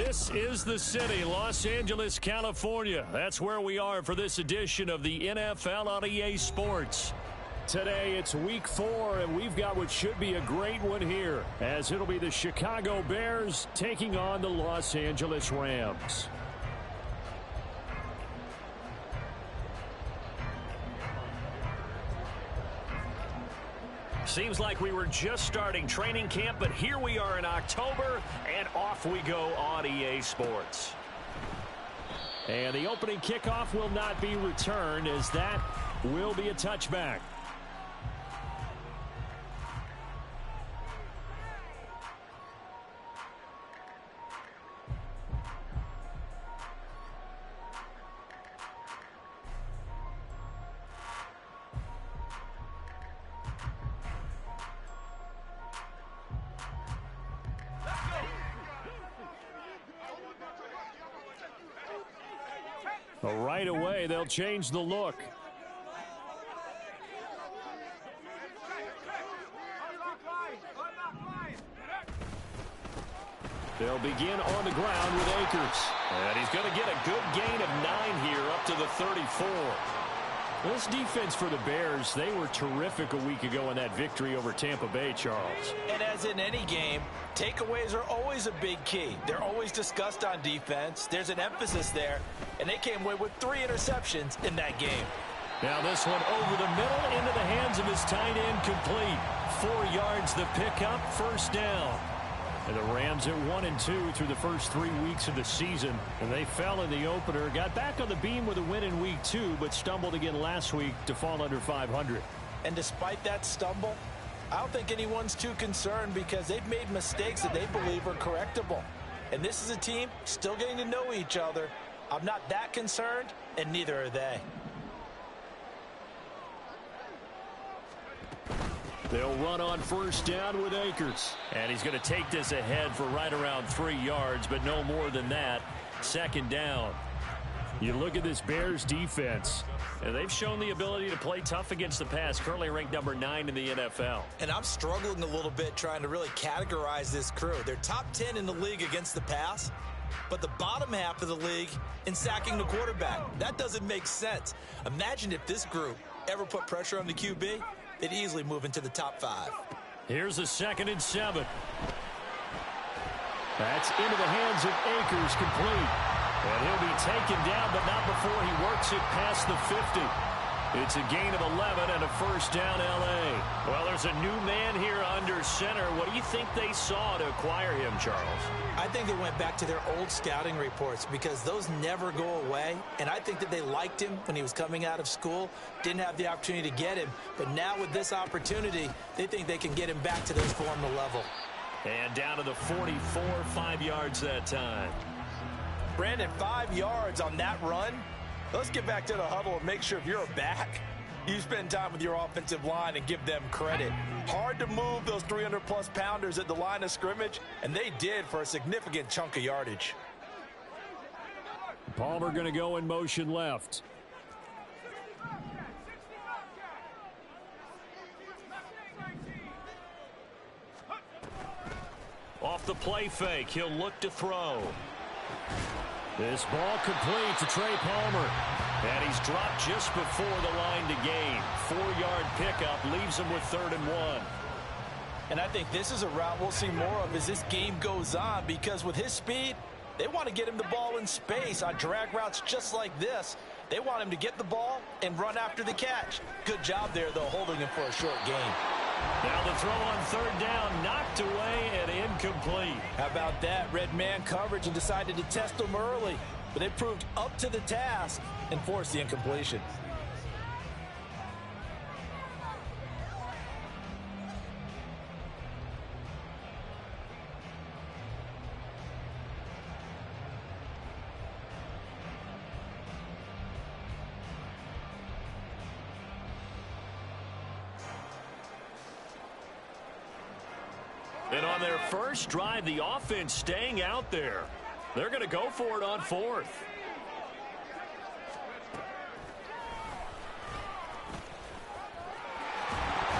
This is the city, Los Angeles, California. That's where we are for this edition of the NFL on EA Sports. Today, it's week 4, and we've got what should be a great one here, as it'll be the Chicago Bears taking on the Los Angeles Rams. Seems like we were just starting training camp, but here we are in October, and off we go on EA Sports. And the opening kickoff will not be returned, as that will be a touchback. Right away, they'll change the look. They'll begin on the ground with Akers. And he's going to get a good gain of 9 here up to the 34. This defense for the Bears, they were terrific a week ago in that victory over Tampa Bay, Charles. And as in any game, takeaways are always a big key. They're always discussed on defense. There's an emphasis there, and they came away with 3 interceptions in that game. Now this one over the middle into the hands of his tight end, complete. 4 yards the pickup, first down. And the Rams at 1-2 through the first 3 weeks of the season. And they fell in the opener, got back on the beam with a win in week 2, but stumbled again last week to fall under 500. And despite that stumble, I don't think anyone's too concerned because they've made mistakes that they believe are correctable. And this is a team still getting to know each other. I'm not that concerned, and neither are they. They'll run on first down with Akers. And he's going to take this ahead for right around 3 yards, but no more than that. Second down. You look at this Bears defense, and they've shown the ability to play tough against the pass, currently ranked number 9 in the NFL. And I'm struggling a little bit trying to really categorize this crew. They're top 10 in the league against the pass, but the bottom half of the league in sacking the quarterback. That doesn't make sense. Imagine if this group ever put pressure on the QB, they'd easily move into the top 5. Here's a 2nd and 7. That's into the hands of Akers, complete. And he'll be taken down, but not before he works it past the 50. It's a gain of 11 and a first down, L.A. Well, there's a new man here under center. What do you think they saw to acquire him, Charles? I think they went back to their old scouting reports because those never go away. And I think that they liked him when he was coming out of school, didn't have the opportunity to get him. But now with this opportunity, they think they can get him back to their former level. And down to the 44, 5 yards that time. Brandon, 5 yards on that run. Let's get back to the huddle and make sure if you're a back, you spend time with your offensive line and give them credit. Hard to move those 300-plus pounders at the line of scrimmage, and they did for a significant chunk of yardage. Palmer going to go in motion left. Off the play fake, he'll look to throw. This ball complete to Trey Palmer. And he's dropped just before the line to gain. 4-yard pickup leaves him with 3rd and 1. And I think this is a route we'll see more of as this game goes on because with his speed, they want to get him the ball in space on drag routes just like this. They want him to get the ball and run after the catch. Good job there, though, holding him for a short gain. Now the throw on 3rd down, knocked away and incomplete. How about that? Red man coverage and decided to test him early. But they proved up to the task and forced the incompletion. And on their first drive, the offense staying out there. They're going to go for it on 4th.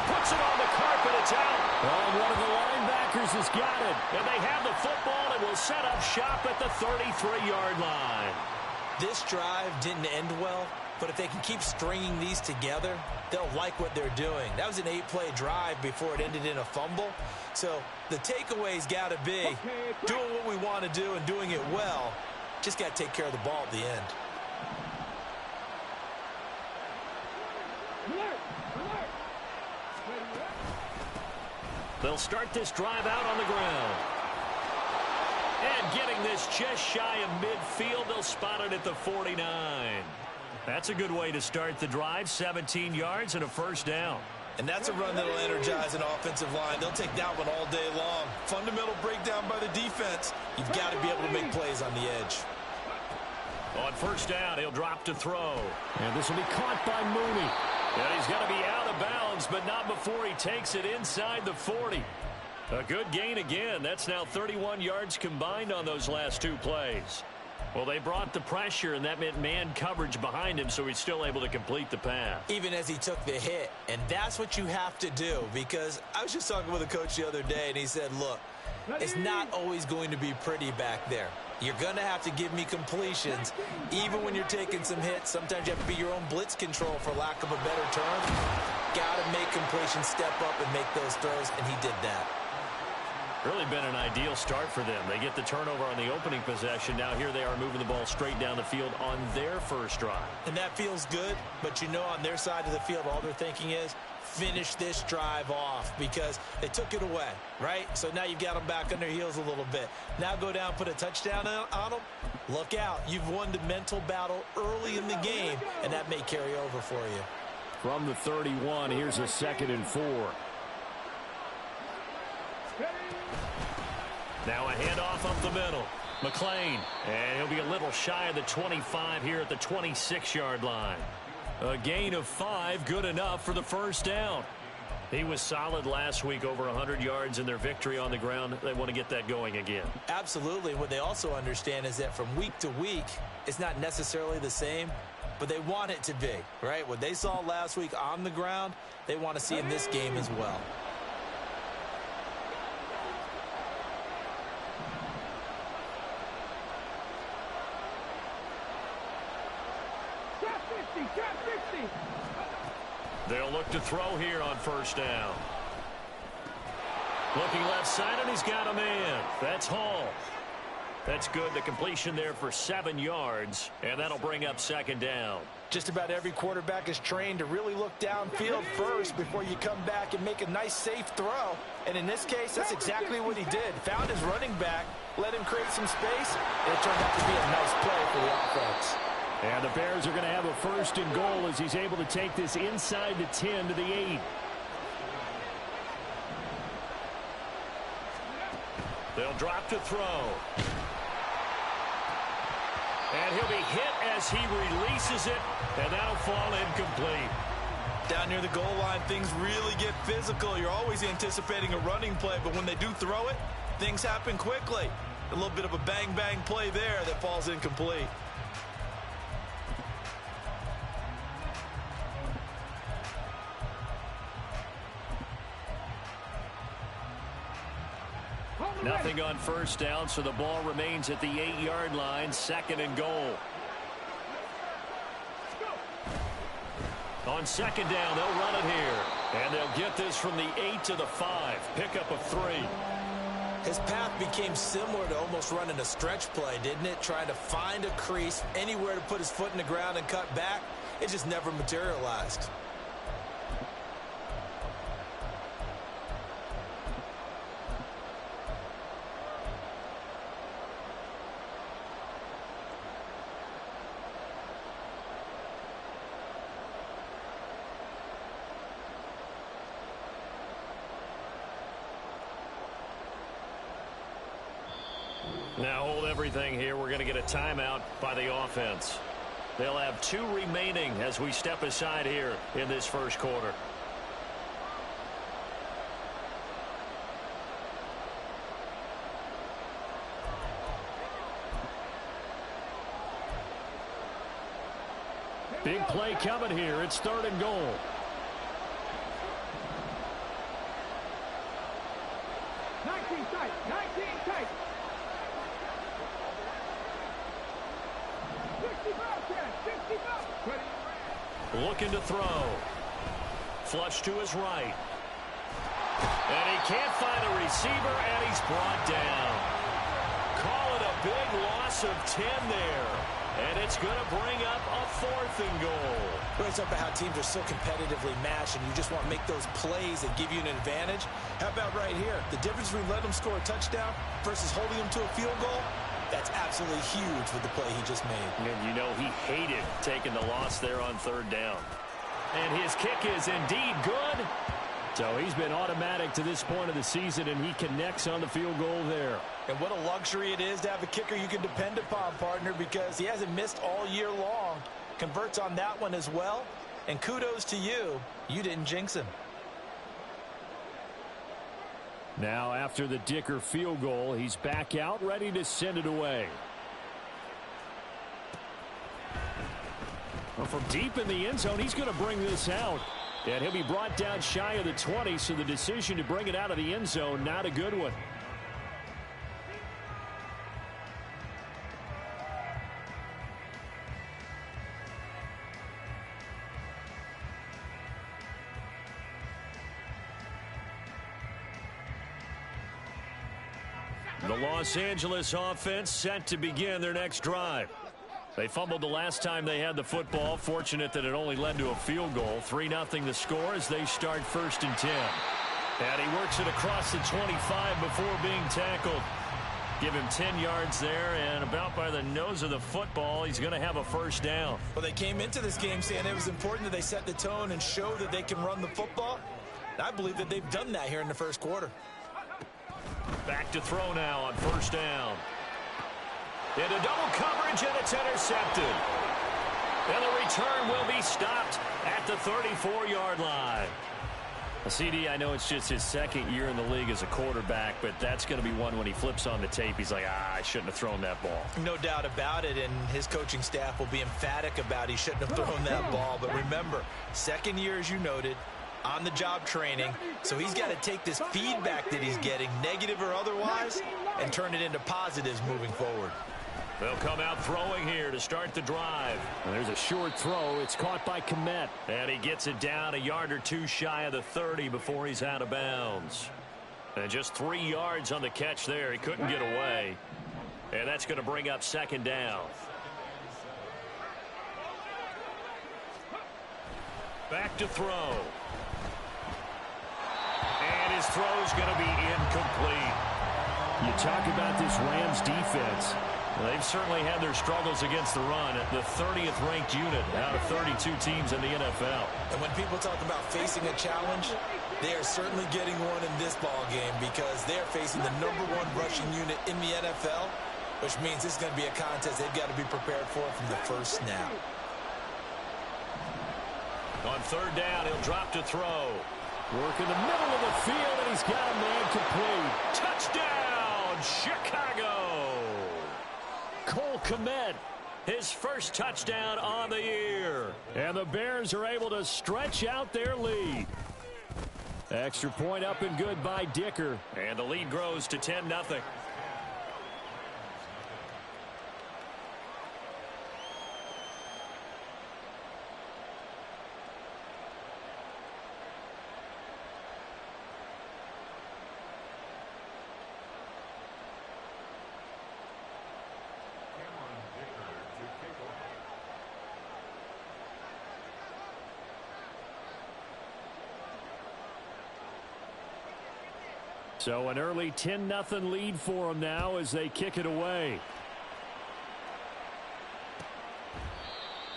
Puts it on the carpet. It's out. And one of the linebackers Packers has got it, and they have the football and will set up shop at the 33-yard line. This drive didn't end well, but if they can keep stringing these together, they'll like what they're doing. That was an 8-play drive before it ended in a fumble. So the takeaway's got to be doing what we want to do and doing it well. Just got to take care of the ball at the end. They'll start this drive out on the ground. And getting this just shy of midfield, they'll spot it at the 49. That's a good way to start the drive, 17 yards and a first down. And that's a run that'll energize an offensive line. They'll take that one all day long. Fundamental breakdown by the defense. You've got to be able to make plays on the edge. On first down, he'll drop to throw. And this will be caught by Mooney. And he's got to be out of bounds, but not before he takes it inside the 40. A good gain again. That's now 31 yards combined on those last two plays. Well, they brought the pressure, and that meant man coverage behind him, so he's still able to complete the pass. Even as he took the hit. And that's what you have to do, because I was just talking with a coach the other day, and he said, look, it's not always going to be pretty back there. You're going to have to give me completions. Even when you're taking some hits, sometimes you have to be your own blitz control, for lack of a better term. Got to make completions, step up, and make those throws, and he did that. Really been an ideal start for them. They get the turnover on the opening possession. Now here they are moving the ball straight down the field on their first drive. And that feels good, but you know on their side of the field, all they're thinking is, finish this drive off, because they took it away, right? So now you've got them back on their heels a little bit. Now go down, put a touchdown on them. Look out. You've won the mental battle early in the game, and that may carry over for you. From the 31, here's a 2nd and 4. Now a handoff up the middle. McLean, and he'll be a little shy of the 25 here at the 26-yard line. A gain of 5, good enough for the first down. He was solid last week, over 100 yards in their victory on the ground. They want to get that going again. Absolutely. What they also understand is that from week to week, it's not necessarily the same, but they want it to be, right? What they saw last week on the ground, they want to see in this game as well. They'll look to throw here on first down. Looking left side, and he's got a man. That's Hall. That's good. The completion there for 7 yards, and that'll bring up 2nd down. Just about every quarterback is trained to really look downfield first before you come back and make a nice, safe throw. And in this case, that's exactly what he did. Found his running back, let him create some space, and it turned out to be a nice play for the offense. And the Bears are going to have a 1st and goal as he's able to take this inside the 10 to the 8. They'll drop to throw. And he'll be hit as he releases it, and that'll fall incomplete. Down near the goal line, things really get physical. You're always anticipating a running play, but when they do throw it, things happen quickly. A little bit of a bang-bang play there that falls incomplete. Nothing on first down, so the ball remains at the 8-yard line, 2nd and goal. On 2nd down, they'll run it here. And they'll get this from the 8 to the 5. Pickup of 3. His path became similar to almost running a stretch play, didn't it? Trying to find a crease, anywhere to put his foot in the ground and cut back. It just never materialized. Now hold everything here. We're going to get a timeout by the offense. They'll have 2 remaining as we step aside here in this first quarter. Big play coming here. It's 3rd and goal. Looking to throw. Flush to his right. And he can't find a receiver, and he's brought down. Call it a big loss of 10 there. And it's going to bring up a 4th and goal. It's about how teams are so competitively matched, and you just want to make those plays that give you an advantage. How about right here? The difference between letting them score a touchdown versus holding them to a field goal, that's absolutely huge with the play he just made. And you know he hated taking the loss there on 3rd down. And his kick is indeed good. So he's been automatic to this point of the season, and he connects on the field goal there. And what a luxury it is to have a kicker you can depend upon, partner, because he hasn't missed all year long. Converts on that one as well. And kudos to you. You didn't jinx him. Now, after the Dicker field goal, he's back out, ready to send it away. Well, from deep in the end zone, he's going to bring this out. And he'll be brought down shy of the 20, so the decision to bring it out of the end zone, not a good one. The Los Angeles offense set to begin their next drive. They fumbled the last time they had the football. Fortunate that it only led to a field goal. 3-0 the score as they start 1st and 10. And he works it across the 25 before being tackled. Give him 10 yards there, and about by the nose of the football, he's going to have a 1st down. Well, they came into this game saying it was important that they set the tone and show that they can run the football. I believe that they've done that here in the 1st quarter. Back to throw now on 1st down. Into double coverage, and it's intercepted. And the return will be stopped at the 34-yard line. CD, I know it's just his 2nd year in the league as a quarterback, but that's going to be one when he flips on the tape. He's like, I shouldn't have thrown that ball. No doubt about it, and his coaching staff will be emphatic about he shouldn't have thrown that ball. But remember, 2nd year, as you noted, on-the-job training, so he's got to take this feedback that he's getting, negative or otherwise, and turn it into positives moving forward. They'll come out throwing here to start the drive. And there's a short throw. It's caught by Komet. And he gets it down a yard or two shy of the 30 before he's out of bounds. And just 3 yards on the catch there. He couldn't get away. And that's going to bring up 2nd down. Back to throw. And his throw's going to be incomplete. You talk about this Rams defense. They've certainly had their struggles against the run. The 30th ranked unit out of 32 teams in the NFL. And when people talk about facing a challenge, they are certainly getting one in this ball game because they're facing the #1 rushing unit in the NFL, which means this is going to be a contest they've got to be prepared for from the first snap. On 3rd down, he'll drop to throw. Work in the middle of the field, and he's got a man complete. Touchdown, Chicago! Cole Komet, his 1st touchdown on the year. And the Bears are able to stretch out their lead. Extra point up and good by Dicker. And the lead grows to 10-0. So an early 10-0 lead for them now as they kick it away.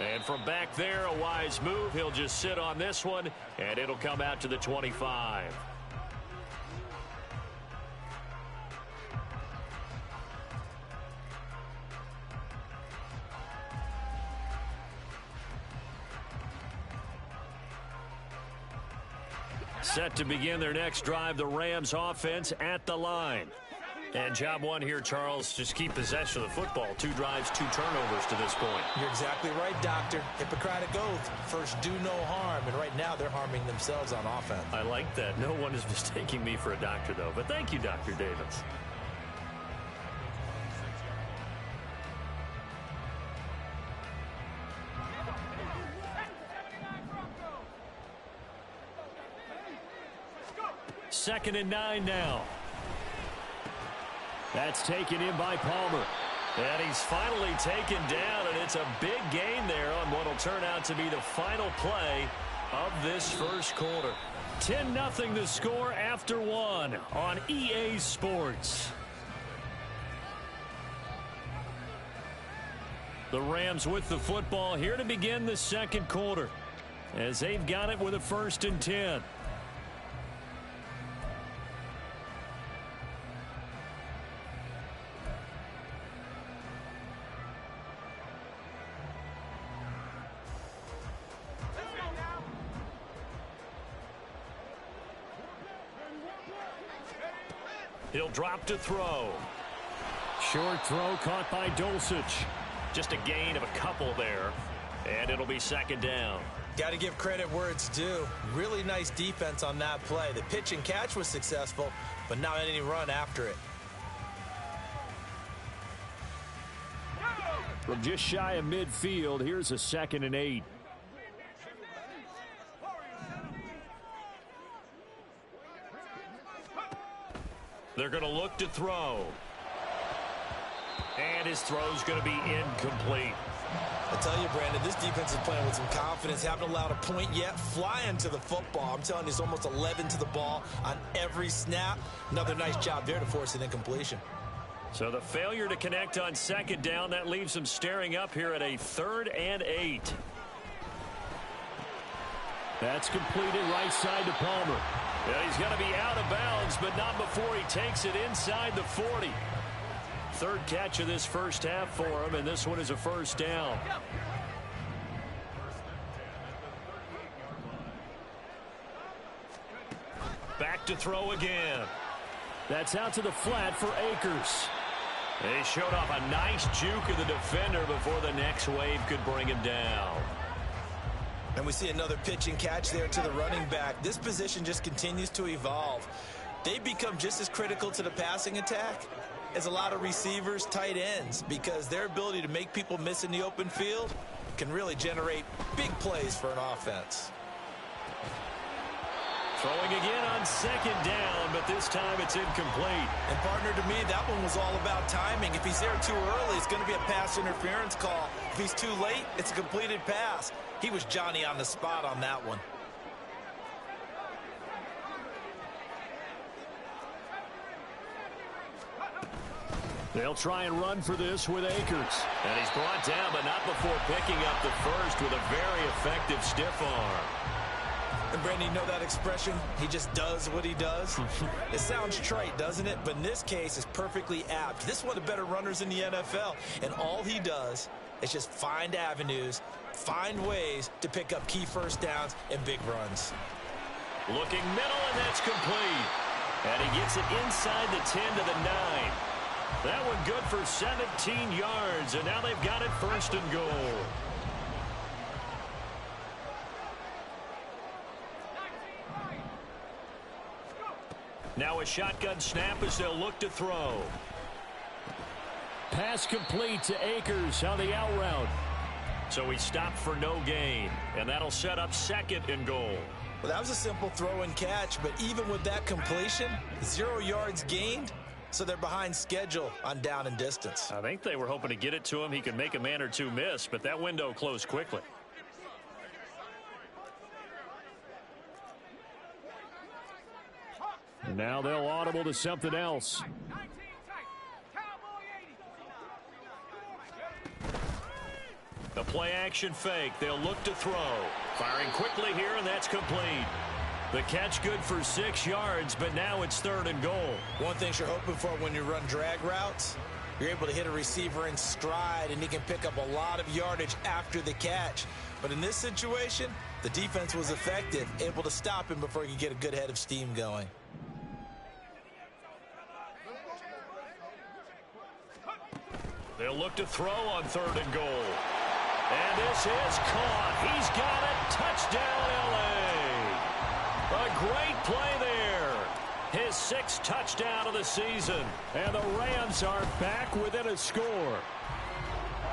And from back there, a wise move. He'll just sit on this one, and it'll come out to the 25. Set to begin their next drive, the Rams offense at the line. And job one here, Charles, just keep possession of the football. 2 drives, 2 turnovers to this point. You're exactly right, Doctor. Hippocratic oath. First, do no harm. And right now, they're harming themselves on offense. I like that. No one is mistaking me for a doctor, though. But thank you, Dr. Davis. Second and 9 now. That's taken in by Palmer. And he's finally taken down, and it's a big gain there on what will turn out to be the final play of this first quarter. 10-0 the score after 1 on EA Sports. The Rams with the football here to begin the second quarter, as they've got it with a 1st and 10. He'll drop to throw. Short throw caught by Dulcich. Just a gain of a couple there. And it'll be 2nd down. Got to give credit where it's due. Really nice defense on that play. The pitch and catch was successful, but not any run after it. From just shy of midfield, here's a 2nd and 8. They're going to look to throw. And his throw's going to be incomplete. I tell you, Brandon, this defense is playing with some confidence. Haven't allowed a point yet. Flying to the football. I'm telling you, it's almost 11 to the ball on every snap. Another nice job there to force an incompletion. So the failure to connect on 2nd down, that leaves them staring up here at a 3rd and 8. That's completed right side to Palmer. Yeah, he's going to be out of bounds, but not before he takes it inside the 40. 3rd catch of this first half for him, and this one is a 1st down. Back to throw again. That's out to the flat for Akers. He showed off a nice juke of the defender before the next wave could bring him down. And we see another pitch and catch there to the running back. This position just continues to evolve. They become just as critical to the passing attack as a lot of receivers, tight ends, because their ability to make people miss in the open field can really generate big plays for an offense. Throwing again on 2nd down, but this time it's incomplete. And partner, to me, that one was all about timing. If he's there too early, it's going to be a pass interference call. If he's too late, it's a completed pass. He was Johnny on the spot on that one. They'll try and run for this with Akers. And he's brought down, but not before picking up the first with a very effective stiff arm. And Brandon, you know that expression? He just does what he does. It sounds trite, doesn't it? But in this case, it's perfectly apt. This is one of the better runners in the NFL. And all he does is just find avenues, find ways to pick up key 1st downs and big runs. Looking middle, and that's complete. And he gets it inside the 10 to the 9. That one good for 17 yards, and now they've got it 1st and goal. Now a shotgun snap as they'll look to throw. Pass complete to Akers on the out route. So he stopped for no gain, and that'll set up 2nd and goal. Well, that was a simple throw and catch, but even with that completion, 0 yards gained, so they're behind schedule on down and distance. I think they were hoping to get it to him. He could make a man or two miss, but that window closed quickly. Now they'll audible to something else. The play action fake. They'll look to throw. Firing quickly here, and that's complete. The catch good for 6 yards, but now it's 3rd and goal. One thing you're hoping for when you run drag routes, you're able to hit a receiver in stride, and he can pick up a lot of yardage after the catch. But in this situation, the defense was effective, able to stop him before he could get a good head of steam going. They'll look to throw on 3rd and goal. And this is caught. He's got it. Touchdown, L.A. A great play there. His 6th touchdown of the season. And the Rams are back within a score.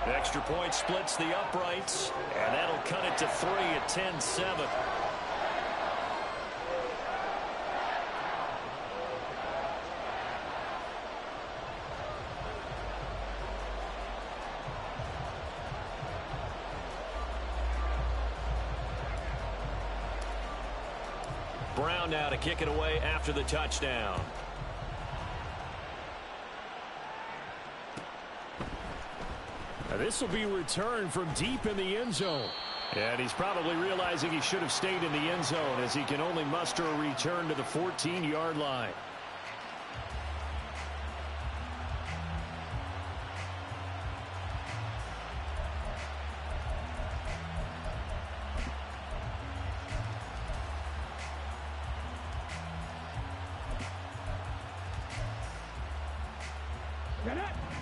Extra point splits the uprights. And that'll cut it to 3 at 10-7. Brown now to kick it away after the touchdown. Now this will be returned from deep in the end zone. And he's probably realizing he should have stayed in the end zone as he can only muster a return to the 14-yard line.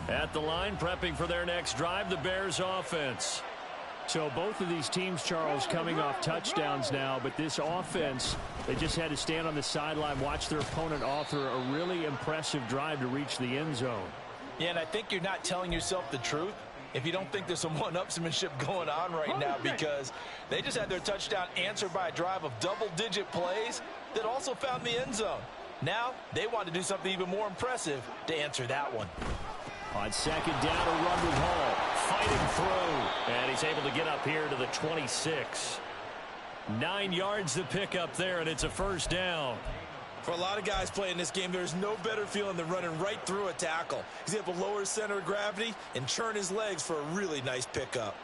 At the line, prepping for their next drive, the Bears offense. So both of these teams, Charles, coming off touchdowns now, but this offense, they just had to stand on the sideline, watch their opponent author a really impressive drive to reach the end zone. Yeah, and I think you're not telling yourself the truth if you don't think there's some one-upsmanship going on right now, because they just had their touchdown answered by a drive of double-digit plays that also found the end zone. Now they want to do something even more impressive to answer that one. On 2nd down, a run with Hall. Fighting through. And he's able to get up here to the 26. 9 yards to pick up there, and it's a 1st down. For a lot of guys playing this game, there's no better feeling than running right through a tackle. He's able to lower his center of gravity and churn his legs for a really nice pickup.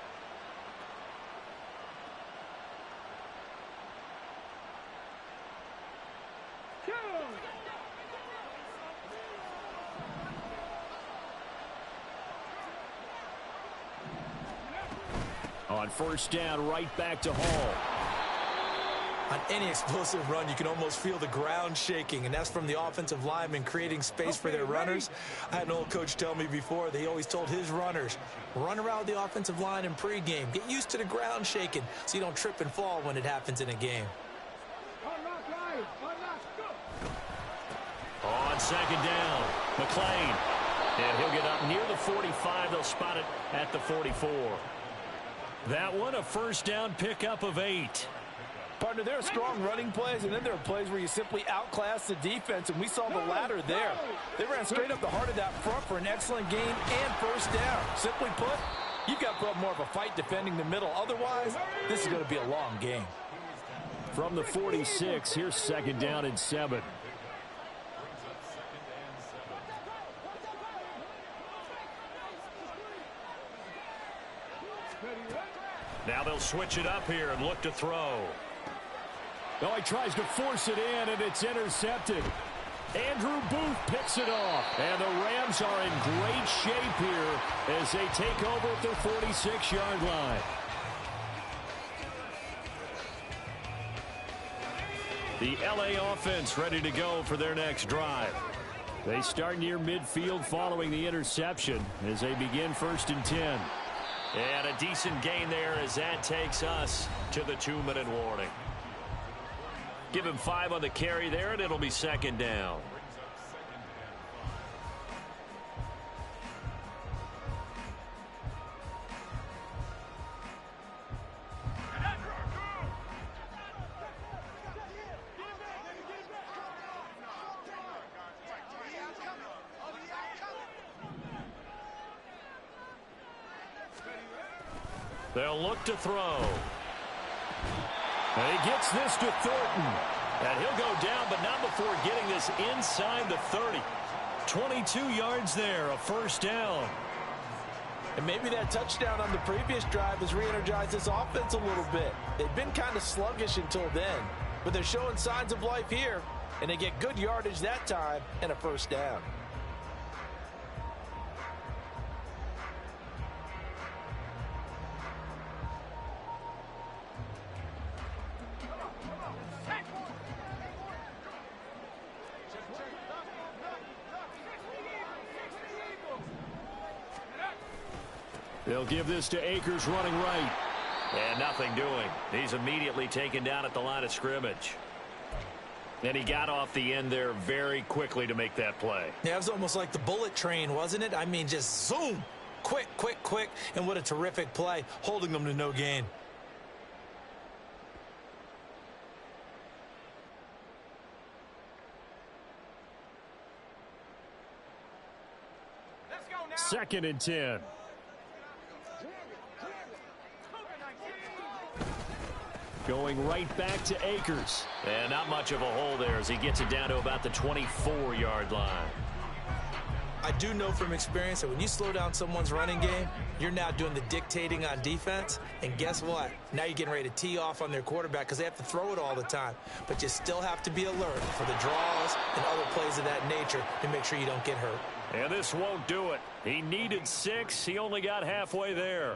On 1st down, right back to Hall. On any explosive run, you can almost feel the ground shaking, and that's from the offensive linemen creating space for their runners. I had an old coach tell me before, they always told his runners, run around the offensive line in pregame. Get used to the ground shaking so you don't trip and fall when it happens in a game. On 2nd down, McLean. And he'll get up near the 45. They'll spot it at the 44. That one, a 1st down pickup of 8. Partner, there are strong running plays, and then there are plays where you simply outclass the defense, and we saw the latter there. They ran straight up the heart of that front for an excellent game and 1st down. Simply put, you've got to put up more of a fight defending the middle. Otherwise, this is going to be a long game. From the 46, here's 2nd down and 7. Now they'll switch it up here and look to throw. Oh, he tries to force it in, and it's intercepted. Andrew Booth picks it off. And the Rams are in great shape here as they take over at their 46-yard line. The L.A. offense ready to go for their next drive. They start near midfield following the interception as they begin 1st and 10. And a decent gain there as that takes us to the 2-minute warning. Give him 5 on the carry there, and it'll be 2nd down. They'll look to throw. And he gets this to Thornton. And he'll go down, but not before getting this inside the 30. 22 yards there, a 1st down. And maybe that touchdown on the previous drive has re-energized this offense a little bit. They've been kind of sluggish until then, but they're showing signs of life here, and they get good yardage that time and a 1st down. They'll give this to Akers running right. And nothing doing. He's immediately taken down at the line of scrimmage. And he got off the end there very quickly to make that play. Yeah, it was almost like the bullet train, wasn't it? I mean, just zoom. Quick, quick, quick. And what a terrific play, holding them to no gain. Second and 10. Going right back to Akers. And not much of a hole there as he gets it down to about the 24-yard line. I do know from experience that when you slow down someone's running game, you're now doing the dictating on defense. And guess what? Now you're getting ready to tee off on their quarterback because they have to throw it all the time. But you still have to be alert for the draws and other plays of that nature to make sure you don't get hurt. And this won't do it. He needed 6. He only got halfway there.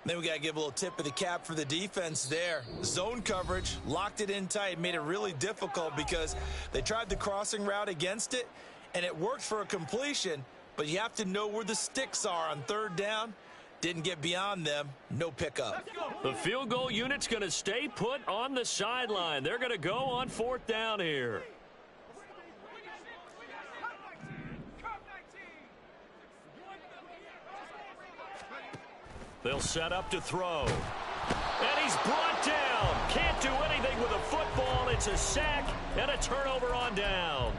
Then we got to give a little tip of the cap for the defense there. Zone coverage, locked it in tight, made it really difficult because they tried the crossing route against it, and it worked for a completion, but you have to know where the sticks are on third down. Didn't get beyond them. No pickup. The field goal unit's going to stay put on the sideline. They're going to go on fourth down here. They'll set up to throw. And he's brought down. Can't do anything with a football. It's a sack and a turnover on downs.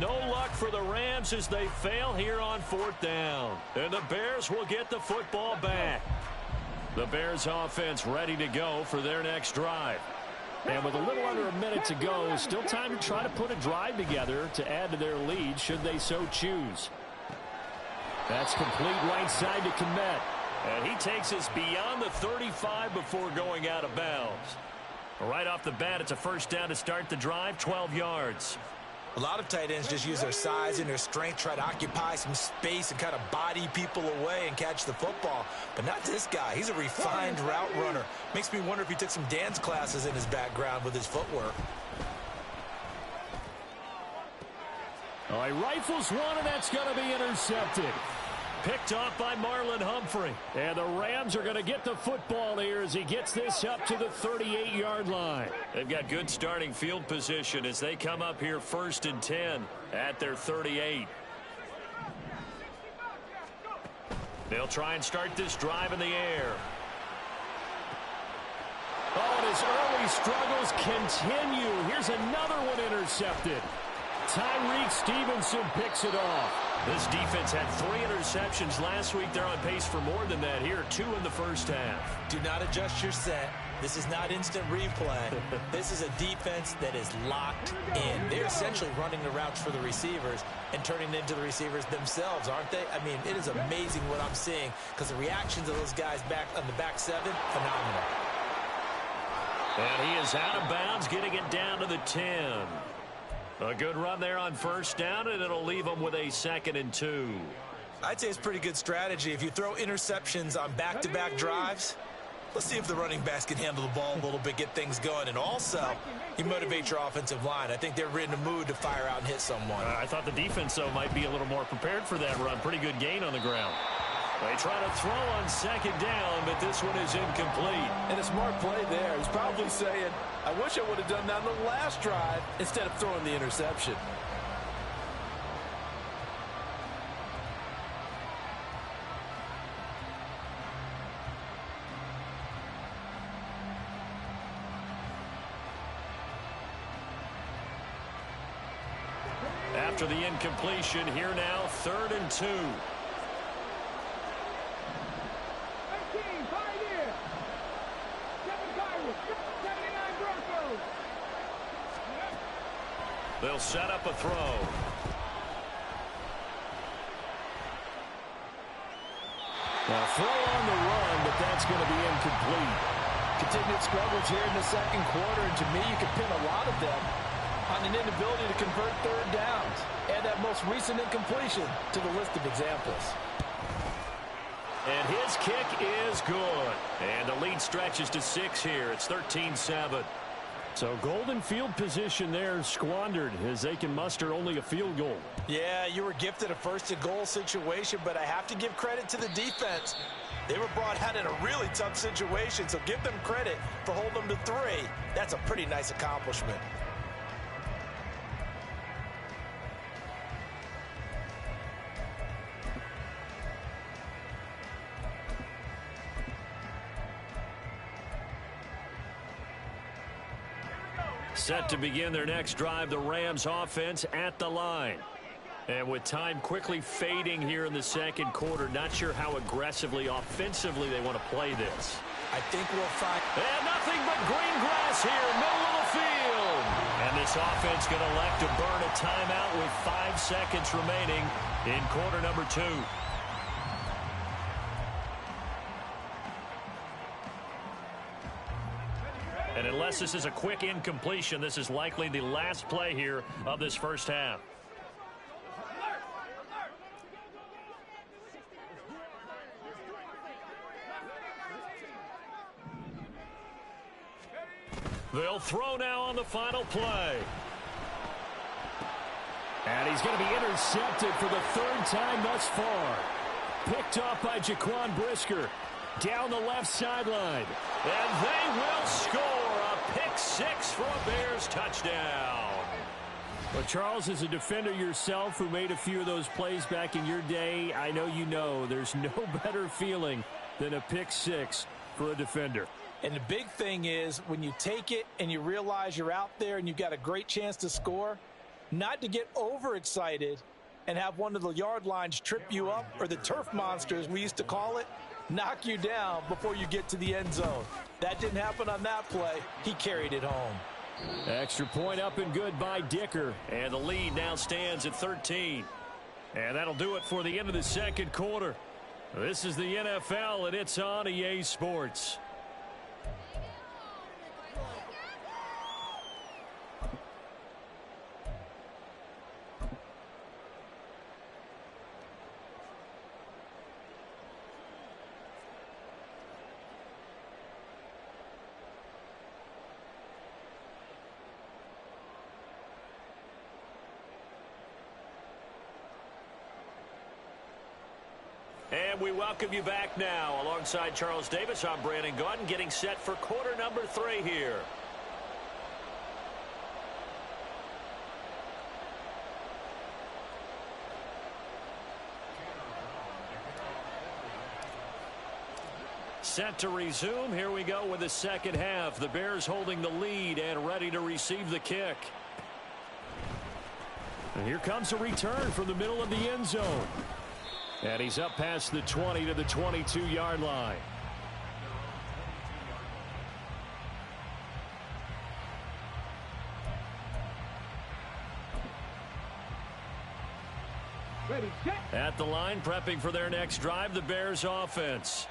No luck for the Rams as they fail here on fourth down. And the Bears will get the football back. The Bears offense ready to go for their next drive. And with a little under a minute to go, still time to try to put a drive together to add to their lead should they so choose. That's complete right side to Kmet. And he takes us beyond the 35 before going out of bounds. Right off the bat, it's a first down to start the drive, 12 yards. A lot of tight ends just use their size and their strength, try to occupy some space and kind of body people away and catch the football. But not this guy. He's a refined route runner. Makes me wonder if he took some dance classes in his background with his footwork. All right, rifles one, and that's going to be intercepted. Picked off by Marlon Humphrey. And the Rams are going to get the football here as he gets this up to the 38-yard line. They've got good starting field position as they come up here first and 10 at their 38. They'll try and start this drive in the air. Oh, and his early struggles continue. Here's another one intercepted. Tyreek Stevenson picks it off. This defense had 3 interceptions last week. They're on pace for more than that here. 2 in the first half. Do not adjust your set. This is not instant replay. This is a defense that is locked in. They're essentially running the routes for the receivers and turning it into the receivers themselves, aren't they? I mean, it is amazing what I'm seeing because the reactions of those guys back on the back 7, phenomenal. And he is out of bounds, getting it down to the 10. A good run there on first down, and it'll leave them with a 2nd and 2. I'd say it's pretty good strategy. If you throw interceptions on back-to-back drives, let's see if the running backs can handle the ball a little bit, get things going. And also, you motivate your offensive line. I think they're in a mood to fire out and hit someone. I thought the defense, though, might be a little more prepared for that run. Pretty good gain on the ground. They try to throw on 2nd down, but this one is incomplete. And a smart play there. He's probably saying, I wish I would have done that on the last drive instead of throwing the interception. After the incompletion, here now, 3rd and 2. They'll set up a throw. Now throw on the run, but that's going to be incomplete. Continued struggles here in the second quarter, and to me, you can pin a lot of them on an inability to convert third downs. Add that most recent incompletion to the list of examples. And his kick is good. And the lead stretches to 6 here. It's 13-7. So golden field position there squandered as they can muster only a field goal. Yeah, you were gifted a first-and-goal situation, but I have to give credit to the defense. They were brought out in a really tough situation, so give them credit for holding them to 3. That's a pretty nice accomplishment. Set to begin their next drive, the Rams offense at the line. And with time quickly fading here in the second quarter, not sure how aggressively, offensively they want to play this. I think we'll find... And nothing but green grass here, middle of the field. And this offense going to elect to burn a timeout with 5 seconds remaining in quarter number 2. And unless this is a quick incompletion, this is likely the last play here of this first half. They'll throw now on the final play. And he's going to be intercepted for the 3rd time thus far. Picked off by Jaquan Brisker. Down the left sideline. And they will score a pick 6 for a Bears touchdown. Well, Charles, as a defender yourself who made a few of those plays back in your day, I know you know there's no better feeling than a pick 6 for a defender. And the big thing is when you take it and you realize you're out there and you've got a great chance to score, not to get overexcited and have one of the yard lines trip you up, or the turf monsters we used to call it, knock you down before you get to the end zone. That didn't happen on that play. He carried it home. Extra point up and good by Dicker. And the lead now stands at 13. And that'll do it for the end of the second quarter. This is the NFL, and it's on EA Sports. And we welcome you back now. Alongside Charles Davis, I'm Brandon Gaudin, getting set for quarter number 3 here. Set to resume. Here we go with the second half. The Bears holding the lead and ready to receive the kick. And here comes a return from the middle of the end zone. And he's up past the 20 to the 22-yard line. At the line, prepping for their next drive, the Bears offense.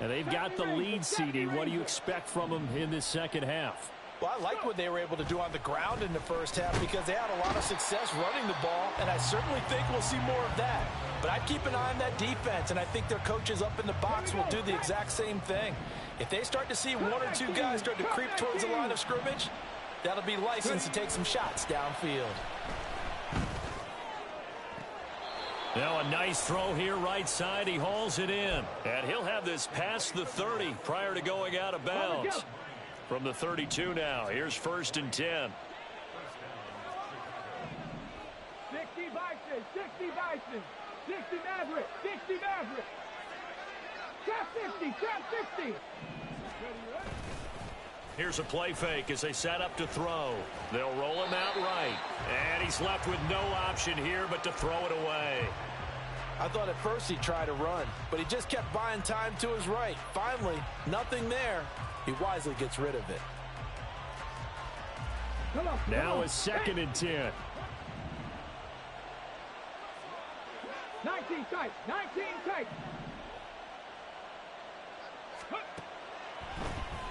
And they've got the lead, CD. What do you expect from them in this second half? Well, I liked what they were able to do on the ground in the first half because they had a lot of success running the ball, and I certainly think we'll see more of that. But I'd keep an eye on that defense, and I think their coaches up in the box will do the exact same thing. If they start to see 1 or 2 guys start to creep towards the line of scrimmage, that'll be license to take some shots downfield. Now a nice throw here right side. He hauls it in. And he'll have this past the 30 prior to going out of bounds. From the 32 now. Here's 1st and 10. 60 Bison, 60 Bison, 60 Maverick, 60 Maverick. Trap 50, trap 50. Here's a play fake as they set up to throw. They'll roll him out right. And he's left with no option here but to throw it away. I thought at first he'd try to run, but he just kept buying time to his right. Finally, nothing there. He wisely gets rid of it. Now a 2nd and 10. 19 tight, 19 tight.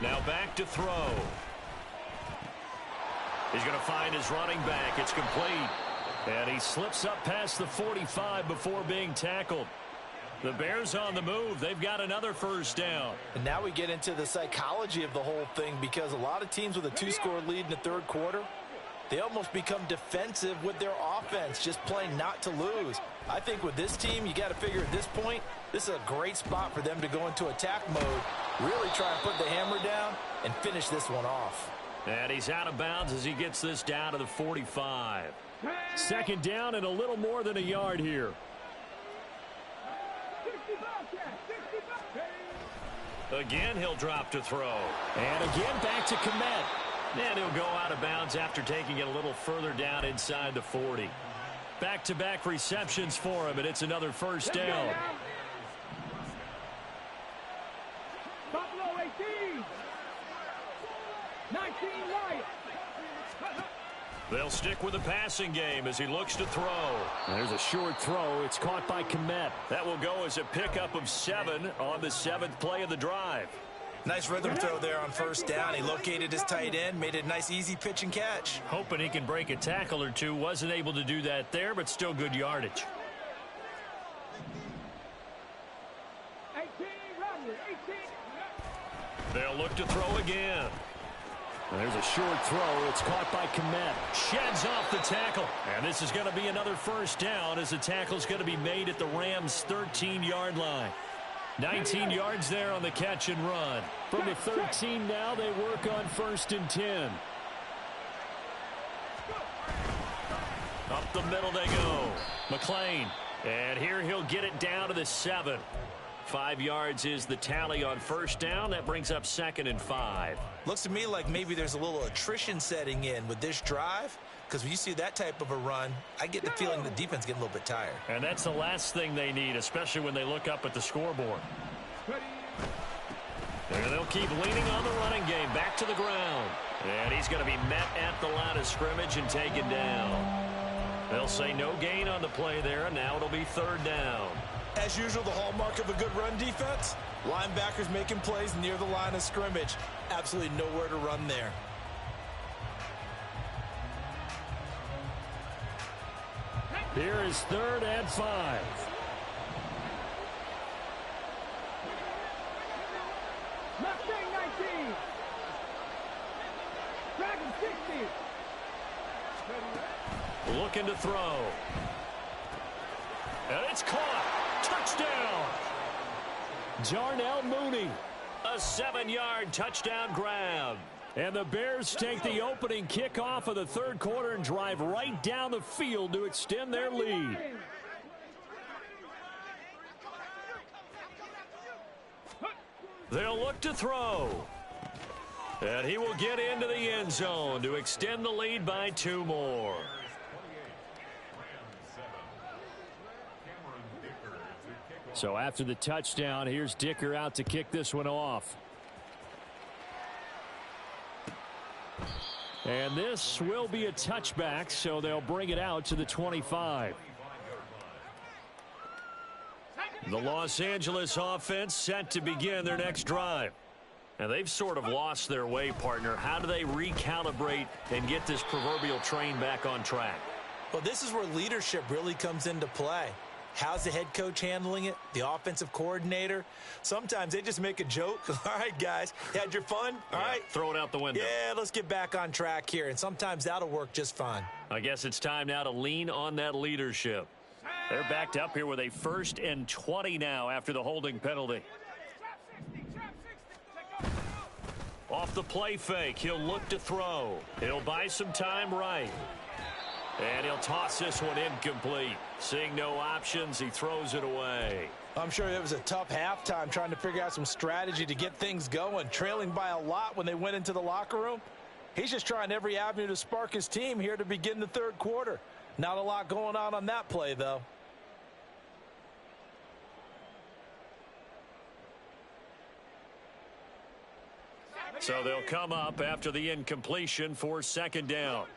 Now back to throw. He's going to find his running back. It's complete. And he slips up past the 45 before being tackled. The Bears on the move. They've got another first down. And now we get into the psychology of the whole thing, because a lot of teams with a 2-score lead in the third quarter, they almost become defensive with their offense, just playing not to lose. I think with this team, you got to figure at this point, this is a great spot for them to go into attack mode, really try and put the hammer down and finish this one off. And he's out of bounds as he gets this down to the 45. Second down and a little more than a yard here. Again, he'll drop to throw. And again, back to Komet. And he'll go out of bounds after taking it a little further down inside the 40. Back-to-back receptions for him, and it's another first down. Buffalo 18. 19 Lions. They'll stick with the passing game as he looks to throw. There's a short throw. It's caught by Komet. That will go as a pickup of 7 on the 7th play of the drive. Nice rhythm throw there on first down. He located his tight end, made it a nice easy pitch and catch. Hoping he can break a tackle or two. Wasn't able to do that there, but still good yardage. 18 Rodney. 18. They'll look to throw again. There's a short throw. It's caught by Komet. Sheds off the tackle. And this is going to be another first down as the tackle's going to be made at the Rams' 13-yard line. 19 yards there on the catch and run. From the 13 now, they work on 1st and 10. Up the middle they go. McLean. And here he'll get it down to the 7. 5 yards is the tally on first down. That brings up 2nd and 5. Looks to me like maybe there's a little attrition setting in with this drive, because when you see that type of a run, I get the feeling the defense getting a little bit tired. And that's the last thing they need, especially when they look up at the scoreboard. And they'll keep leaning on the running game. Back to the ground. And he's going to be met at the line of scrimmage and taken down. They'll say no gain on the play there, and now it'll be 3rd down. As usual, the hallmark of a good run defense, linebackers making plays near the line of scrimmage. Absolutely nowhere to run there. Here is 3rd and 5. Mustang 19. Dragon 60. Looking to throw. And it's caught. Touchdown. Jarnell Mooney. A 7-yard touchdown grab. And the Bears take the opening kickoff of the third quarter and drive right down the field to extend their lead. They'll look to throw. And he will get into the end zone to extend the lead by 2 more. So after the touchdown, here's Dicker out to kick this one off. And this will be a touchback, so they'll bring it out to the 25. The Los Angeles offense set to begin their next drive. And they've sort of lost their way, partner. How do they recalibrate and get this proverbial train back on track? Well, this is where leadership really comes into play. How's the head coach handling it? The offensive coordinator? Sometimes they just make a joke. All right, guys, you had your fun? All right. Throw it out the window. Yeah, let's get back on track here. And sometimes that'll work just fine. I guess it's time now to lean on that leadership. They're backed up here with a 1st and 20 now after the holding penalty. Off the play fake, he'll look to throw. He'll buy some time right. And he'll toss this one incomplete. Seeing no options, he throws it away. I'm sure it was a tough halftime trying to figure out some strategy to get things going, trailing by a lot when they went into the locker room. He's just trying every avenue to spark his team here to begin the third quarter. Not a lot going on that play, though. So they'll come up after the incompletion for 2nd down.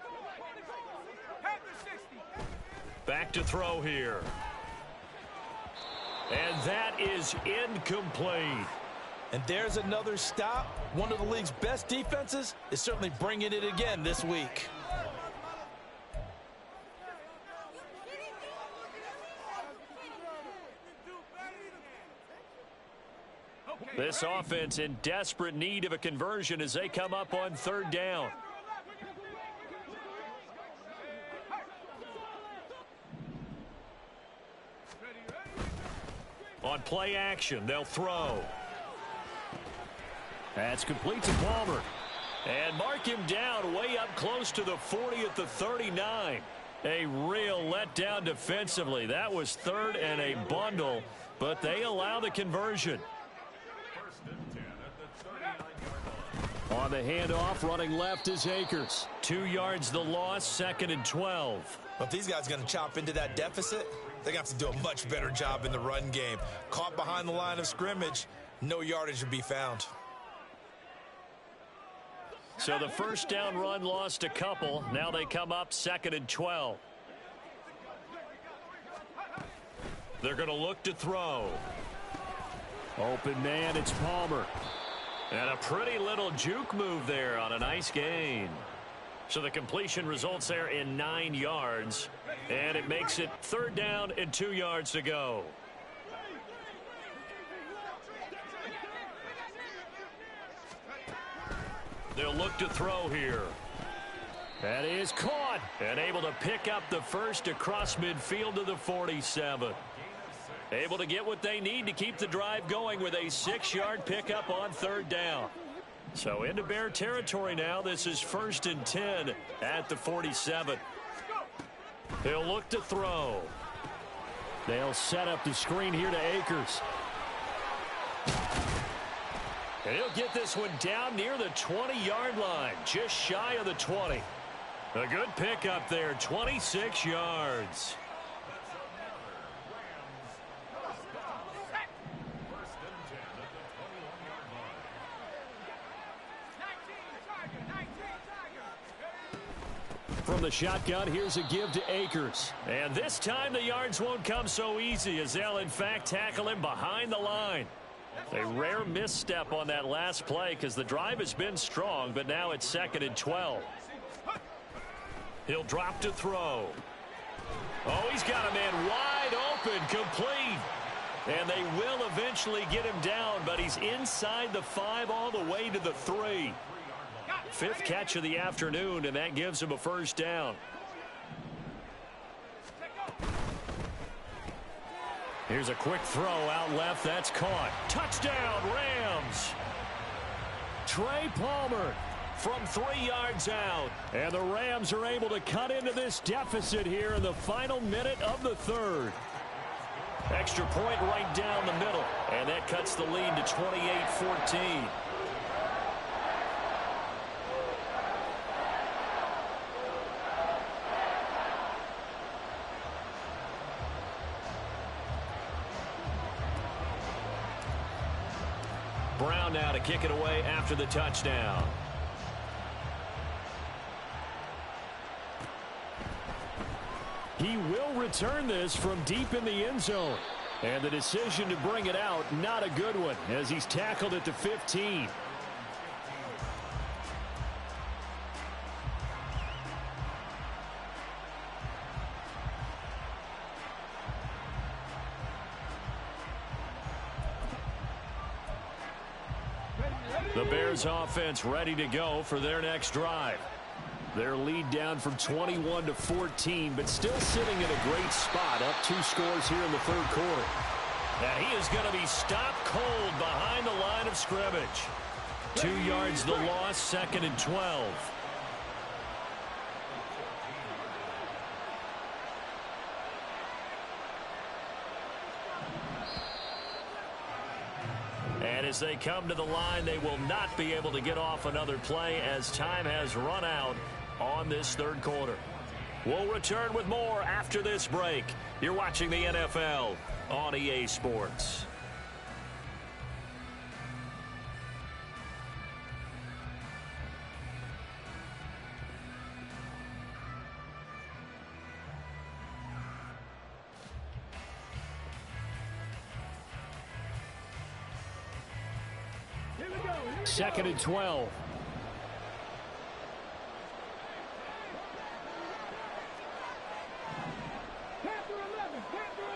Back to throw here. And that is incomplete. And there's another stop. One of the league's best defenses is certainly bringing it again this week. This offense in desperate need of a conversion as they come up on third down. On play action, they'll throw. That's complete to Palmer. And mark him down way up close to the 40 at the 39. A real letdown defensively. That was third and a bundle, but they allow the conversion. On the handoff, running left is Akers. 2 yards the loss, 2nd and 12. Well, if these guys are going to chop into that deficit, they're going to have to do a much better job in the run game. Caught behind the line of scrimmage, no yardage would be found. So the first down run lost a couple. Now they come up 2nd and 12. They're going to look to throw. Open man, it's Palmer. And a pretty little juke move there on a nice gain. So the completion results there in 9 yards. And it makes it 3rd down and 2 yards to go. They'll look to throw here. That is caught and able to pick up the first across midfield to the 47. Able to get what they need to keep the drive going with a 6-yard pickup on 3rd down. So into Bear territory now. This is 1st and 10 at the 47. They'll look to throw. They'll set up the screen here to Akers. And he'll get this one down near the 20-yard line, just shy of the 20. A good pickup there, 26 yards. From the shotgun, here's a give to Akers. And this time the yards won't come so easy as they'll, in fact, tackle him behind the line. A rare misstep on that last play because the drive has been strong, but now it's 2nd and 12. He'll drop to throw. Oh, he's got a man wide open, complete. And they will eventually get him down, but he's inside the 5 all the way to the 3. 5th catch of the afternoon, and that gives him a 1st down. Here's a quick throw out left. That's caught. Touchdown, Rams. Trey Palmer from 3 yards out. And the Rams are able to cut into this deficit here in the final minute of the 3rd. Extra point right down the middle. And that cuts the lead to 28-14. Brown now to kick it away after the touchdown. He will return this from deep in the end zone. And the decision to bring it out, not a good one, as he's tackled at the 15. The Bears offense ready to go for their next drive. Their lead down from 21 to 14, but still sitting in a great spot, up 2 scores here in the 3rd quarter. And he is going to be stopped cold behind the line of scrimmage. 2 yards the loss, 2nd and 12. And as they come to the line, they will not be able to get off another play as time has run out on this 3rd quarter. We'll return with more after this break. You're watching the NFL on EA Sports. Here we go. 2nd and 12. Panther 11. Panther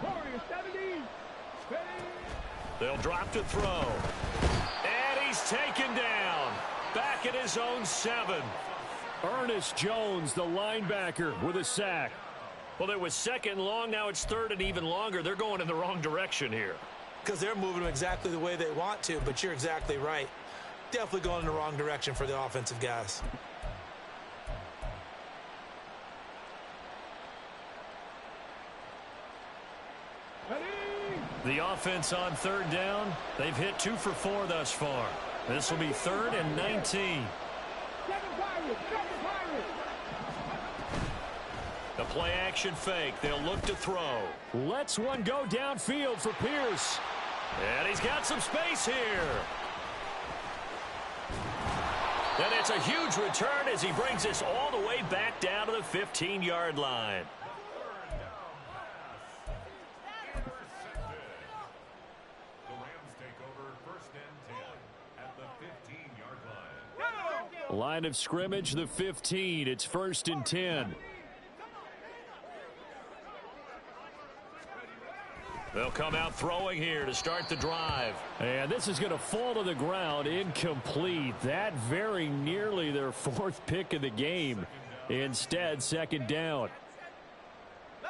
11. Warrior 70. Ready. throw. And he's taken down. Back at his own 7. Ernest Jones, the linebacker, with a sack. Well, it was second long. Now it's third and even longer. They're going in the wrong direction here. Because they're moving them exactly the way they want to, but you're exactly right. Definitely going in the wrong direction for the offensive guys. The offense on third down. They've hit 2 for 4 thus far. This will be 3rd and 19. The play action fake. They'll look to throw. Lets one go downfield for Pierce. And he's got some space here. And it's a huge return as he brings us all the way back down to the 15-yard line. Line of scrimmage, the 15. It's 1st and 10. They'll come out throwing here to start the drive. And this is going to fall to the ground, incomplete. That very nearly their 4th pick of the game. Instead, 2nd down.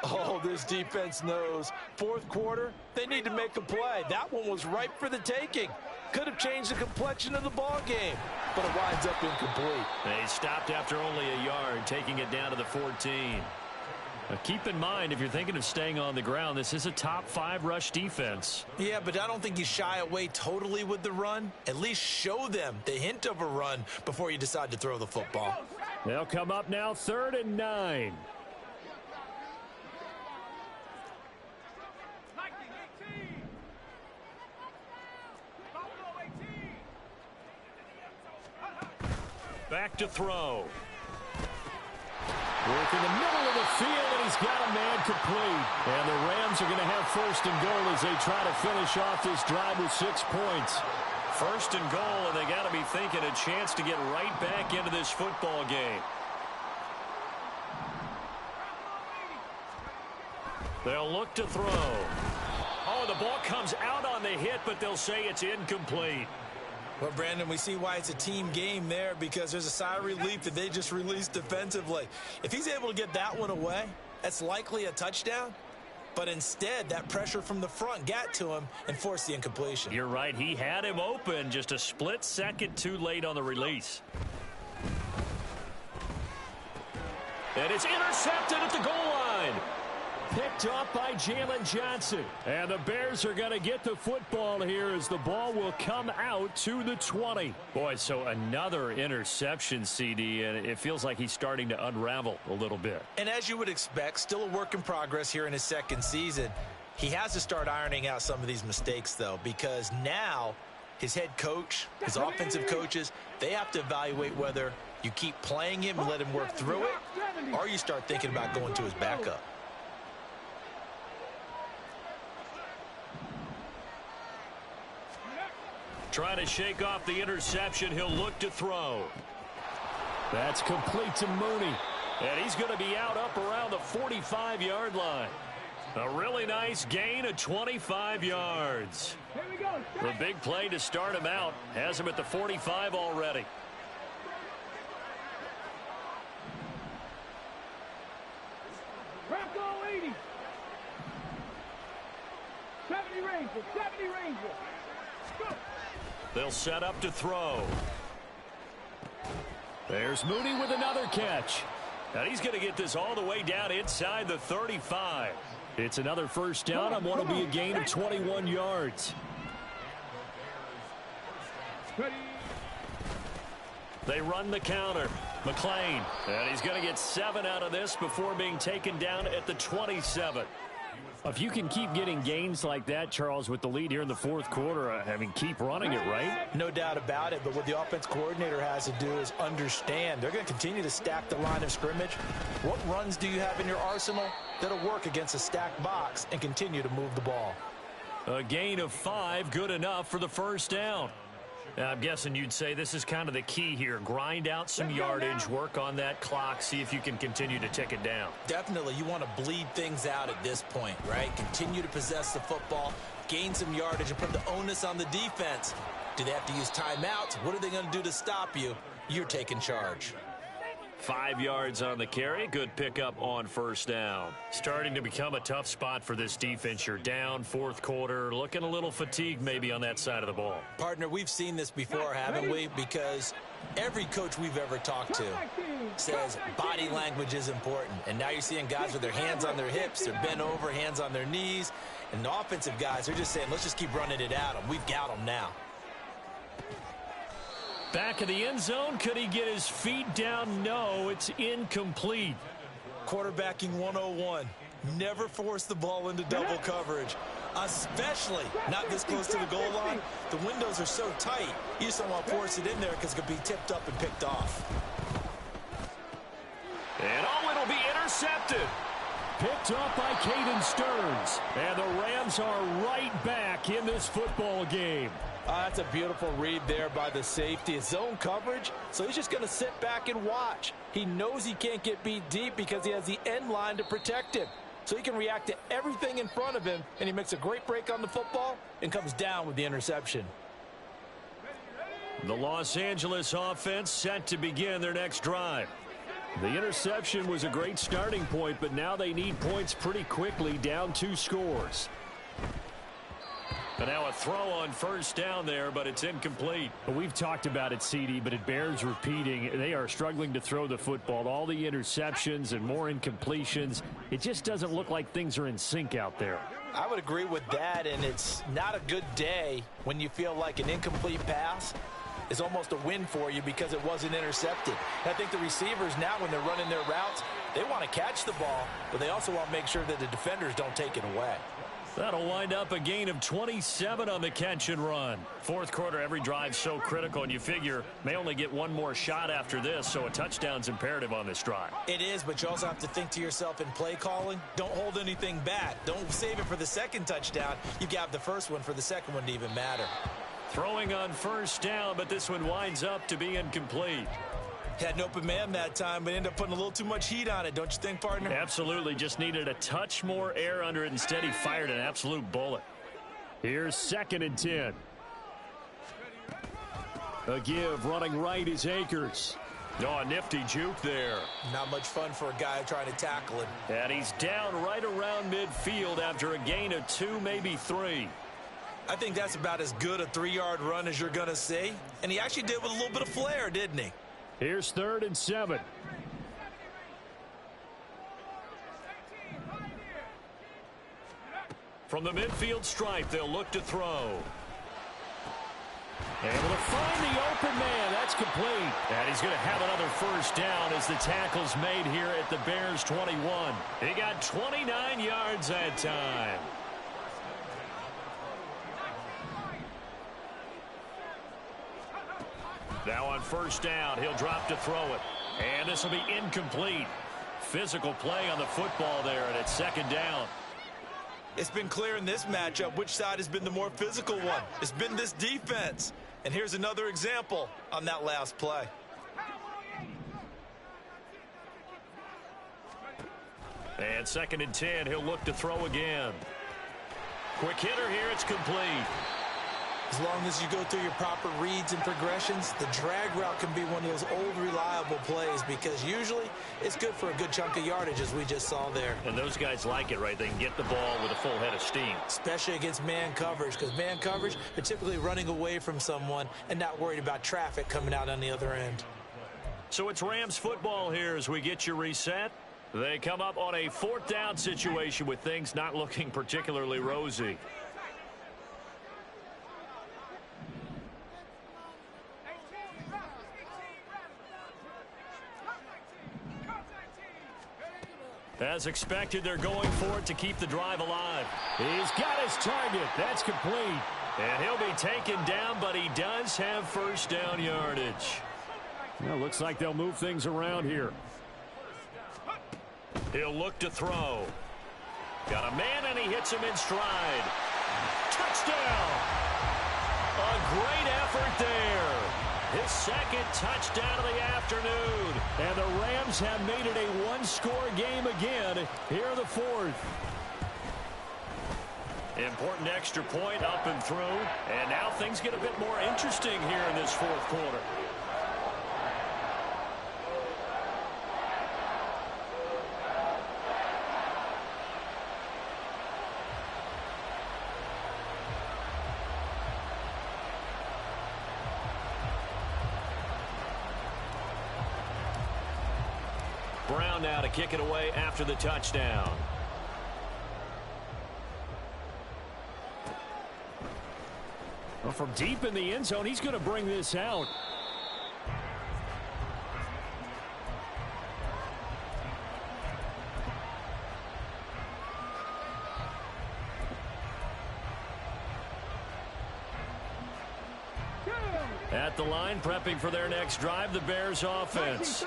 Oh, this defense knows. 4th quarter, they need to make a play. That one was ripe for the taking. Could have changed the complexion of the ball game, but it winds up incomplete. They stopped after only a yard, taking it down to the 14. Now keep in mind, if you're thinking of staying on the ground, this is a top 5 rush defense. Yeah, but I don't think you shy away totally with the run. At least show them the hint of a run before you decide to throw the football. They'll come up now 3rd and 9. Back to throw. Work in the middle of the field, and he's got a man complete. And the Rams are going to have 1st and goal as they try to finish off this drive with 6 points. 1st and goal, and they got to be thinking a chance to get right back into this football game. They'll look to throw. Oh, the ball comes out on the hit, but they'll say it's incomplete. Well, Brandon, we see why it's a team game there, because there's a sigh of relief that they just released defensively. If he's able to get that one away, that's likely a touchdown. But instead, that pressure from the front got to him and forced the incompletion. You're right. He had him open, just a split second too late on the release. And it's intercepted at the goal line. Picked off by Jalen Johnson. And the Bears are going to get the football here as the ball will come out to the 20. Boy, so another interception, CD, and it feels like he's starting to unravel a little bit. And as you would expect, still a work in progress here in his 2nd season. He has to start ironing out some of these mistakes, though, because now his head coach, his offensive coaches, they have to evaluate whether you keep playing him and let him work through it, or you start thinking about going to his backup. Trying to shake off the interception. He'll look to throw. That's complete to Mooney. And he's going to be out up around the 45-yard line. A really nice gain of 25 yards. Here we go. The big play to start him out has him at the 45 already. Crack all 80. 70 Rangers. 70 Rangers. Go. They'll set up to throw. There's Mooney with another catch. And he's going to get this all the way down inside the 35. It's another 1st down on what will be a gain of 21 yards. Ready. They run the counter. McLean. And he's going to get 7 out of this before being taken down at the 27. If you can keep getting gains like that, Charles, with the lead here in the 4th quarter, I mean, keep running it, right? No doubt about it, but what the offense coordinator has to do is understand they're going to continue to stack the line of scrimmage. What runs do you have in your arsenal that'll work against a stacked box and continue to move the ball? A gain of 5, good enough for the 1st down. I'm guessing you'd say this is kind of the key here. Grind out some yardage, work on that clock, see if you can continue to tick it down. Definitely. You want to bleed things out at this point, right? Continue to possess the football. gain some yardage and put the onus on the defense. Do they have to use timeouts? What are they going to do to stop you? You're taking charge. 5 yards on the carry. Good pickup on first down. Starting to become a tough spot for this defense. You're down fourth quarter. Looking a little fatigued maybe on that side of the ball. Partner, we've seen this before, haven't we? Because every coach we've ever talked to says body language is important. And now you're seeing guys with their hands on their hips. They're bent over, hands on their knees. And the offensive guys are just saying, let's just keep running it at them. We've got them now. Back of the end zone. Could he get his feet down? No, it's incomplete. Quarterbacking 101. Never force the ball into double coverage, especially not this close to the goal line. The windows are so tight, you just don't want to force it in there because it could be tipped up and picked off. And it'll be intercepted. Picked up by Caden Stearns. And the Rams are right back in this football game. That's a beautiful read there by the safety. It's zone coverage, so he's just going to sit back and watch. He knows he can't get beat deep because he has the end line to protect him. So he can react to everything in front of him, and he makes a great break on the football and comes down with the interception. The Los Angeles offense set to begin their next drive. The interception was a great starting point, but now they need points pretty quickly, down 2 scores. And now a throw on first down there, but it's incomplete. We've talked about it, CD, but it bears repeating. They are struggling to throw the football. All the interceptions and more incompletions. It just doesn't look like things are in sync out there. I would agree with that, and it's not a good day when you feel like an incomplete pass is almost a win for you because it wasn't intercepted. And I think the receivers now, when they're running their routes, they want to catch the ball, but they also want to make sure that the defenders don't take it away. That'll wind up a gain of 27 on the catch and run. Fourth quarter, every drive so critical, and you figure may only get one more shot after this, so a touchdown's imperative on this drive. It is, but you also have to think to yourself in play calling, don't hold anything back. Don't save it for the second touchdown. You got the first one for the second one to even matter. Throwing on first down, but this one winds up to be incomplete. Had an open man that time, but ended up putting a little too much heat on it, don't you think, partner? Absolutely. Just needed a touch more air under it. Instead, he fired an absolute bullet. Here's 2nd and 10. A give running right is Akers. Oh, a nifty juke there. Not much fun for a guy trying to tackle him. And he's down right around midfield after a gain of 2, maybe 3. I think that's about as good a 3-yard run as you're going to see. And he actually did with a little bit of flair, didn't he? Here's 3rd and 7. From the midfield stripe, they'll look to throw. Able to find the open man. That's complete. And he's going to have another first down as the tackle's made here at the Bears 21. He got 29 yards that time. Now on first down, he'll drop to throw it. And this will be incomplete. Physical play on the football there, and it's 2nd down. It's been clear in this matchup which side has been the more physical one. It's been this defense. And here's another example on that last play. And 2nd and 10, he'll look to throw again. Quick hitter here, it's complete. As long as you go through your proper reads and progressions, the drag route can be one of those old reliable plays because usually it's good for a good chunk of yardage as we just saw there. And those guys like it, right? They can get the ball with a full head of steam. Especially against man coverage because man coverage, they're typically running away from someone and not worried about traffic coming out on the other end. So it's Rams football here as we get you reset. They come up on a 4th down situation with things not looking particularly rosy. As expected, they're going for it to keep the drive alive. He's got his target. That's complete. And he'll be taken down, but he does have first down yardage. Well, looks like they'll move things around here. He'll look to throw. Got a man, and he hits him in stride. Touchdown! A great effort there. His 2nd touchdown of the afternoon. And the Rams have made it a 1-score game again. Here in the 4th. Important extra point up and through. And now things get a bit more interesting here in this fourth quarter. Brown now to kick it away after the touchdown. Well, from deep in the end zone, he's going to bring this out. At the line, prepping for their next drive, the Bears offense.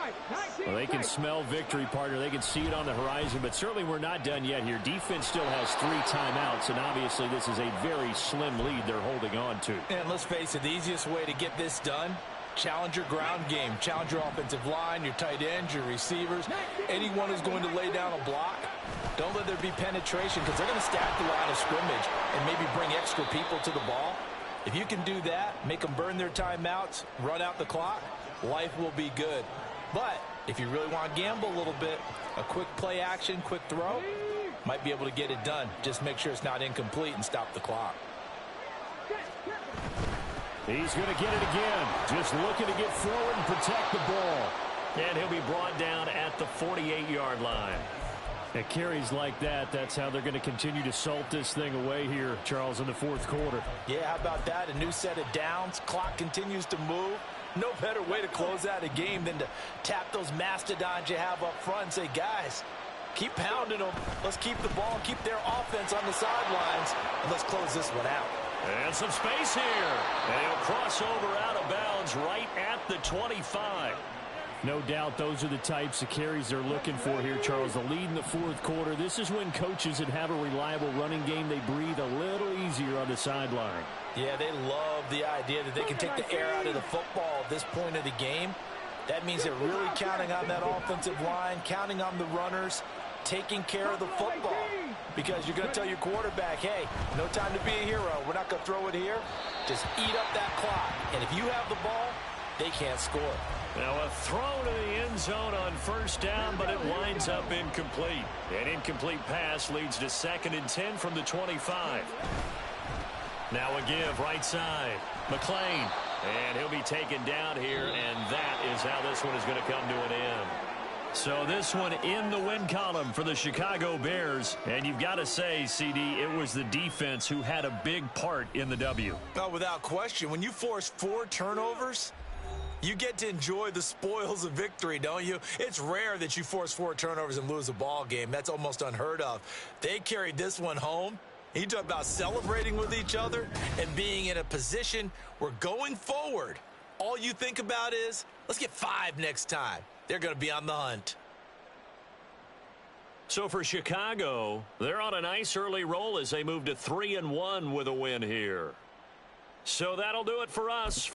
Well, they can smell victory, partner. They can see it on the horizon, but certainly we're not done yet here. Defense still has 3 timeouts, and obviously this is a very slim lead they're holding on to. And let's face it, the easiest way to get this done, challenge your ground game. Challenge your offensive line, your tight ends, your receivers. Anyone who's going to lay down a block, don't let there be penetration because they're going to stack the line of scrimmage and maybe bring extra people to the ball. If you can do that, make them burn their timeouts, run out the clock, life will be good. But if you really want to gamble a little bit, a quick play action, quick throw, might be able to get it done. Just make sure it's not incomplete and stop the clock. He's going to get it again. Just looking to get forward and protect the ball. And he'll be brought down at the 48-yard line. At carries like that, that's how they're going to continue to salt this thing away here, Charles, in the fourth quarter. Yeah, how about that? A new set of downs. Clock continues to move. No better way to close out a game than to tap those mastodons you have up front and say, guys, keep pounding them. Let's keep the ball, keep their offense on the sidelines, and let's close this one out. And some space here. And he'll cross over out of bounds right at the 25. No doubt those are the types of carries they're looking for here, Charles. The lead in the fourth quarter. This is when coaches that have a reliable running game, they breathe a little easier on the sideline. Yeah, they love the idea that they can take the air out of the football at this point of the game. That means they're really counting on that offensive line, counting on the runners, taking care of the football. Because you're going to tell your quarterback, hey, no time to be a hero. We're not going to throw it here. Just eat up that clock. And if you have the ball, they can't score. Now a throw to the end zone on first down, but it winds up incomplete. An incomplete pass leads to 2nd and 10 from the 25. Now a give right side. McClain. And he'll be taken down here, and that is how this one is going to come to an end. So this one in the win column for the Chicago Bears. And you've got to say, CD, it was the defense who had a big part in the W. Oh, without question. When you force 4 turnovers, you get to enjoy the spoils of victory, don't you? It's rare that you force 4 turnovers and lose a ball game. That's almost unheard of. They carried this one home. You talk about celebrating with each other and being in a position where going forward, all you think about is, let's get 5 next time. They're going to be on the hunt. So for Chicago, they're on a nice early roll as they move to 3-1 with a win here. So that'll do it for us.